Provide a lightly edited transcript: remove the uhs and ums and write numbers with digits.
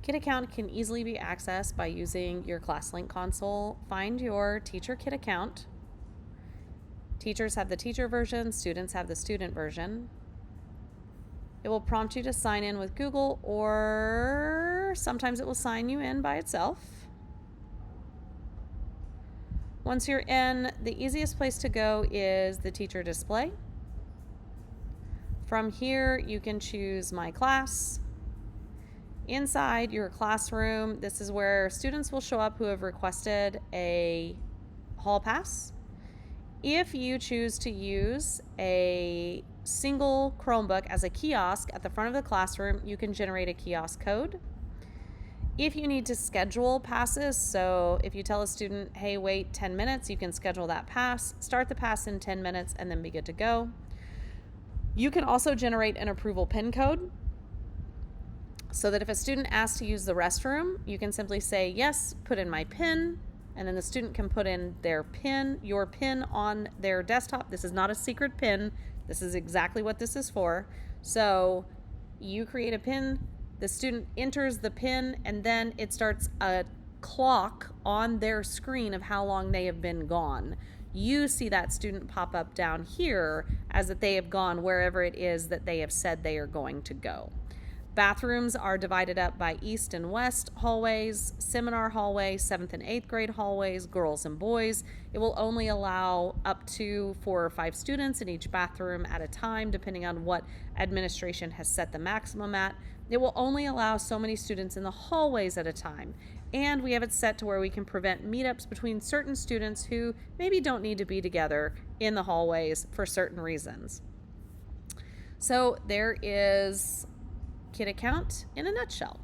Kit account can easily be accessed by using your ClassLink console. Find your teacher Kit account. Teachers have the teacher version, students have the student version. It will prompt you to sign in with Google, or sometimes it will sign you in by itself. Once you're in, the easiest place to go is the teacher display. From here, you can choose My Class. Inside your classroom, this is where students will show up who have requested a hall pass. If you choose to use a single Chromebook as a kiosk at the front of the classroom, you can generate a kiosk code. If you need to schedule passes, so if you tell a student, hey, wait 10 minutes, you can schedule that pass, start the pass in 10 minutes, and then be good to go. You can also generate an approval PIN code so that if a student asks to use the restroom, you can simply say, yes, put in my PIN, and then the student can put in their PIN, your PIN on their desktop. This is not a secret PIN. This is exactly what this is for. So you create a PIN, the student enters the PIN, and then it starts a clock on their screen of how long they have been gone. You see that student pop up down here as that they have gone wherever it is that they have said they are going to go. Bathrooms are divided up by east and west hallways, seminar hallway, 7th and 8th grade hallways, girls and boys. It will only allow up to 4 or 5 students in each bathroom at a time, depending on what administration has set the maximum at. It will only allow so many students in the hallways at a time. And we have it set to where we can prevent meetups between certain students who maybe don't need to be together in the hallways for certain reasons. So there is Kit account in a nutshell.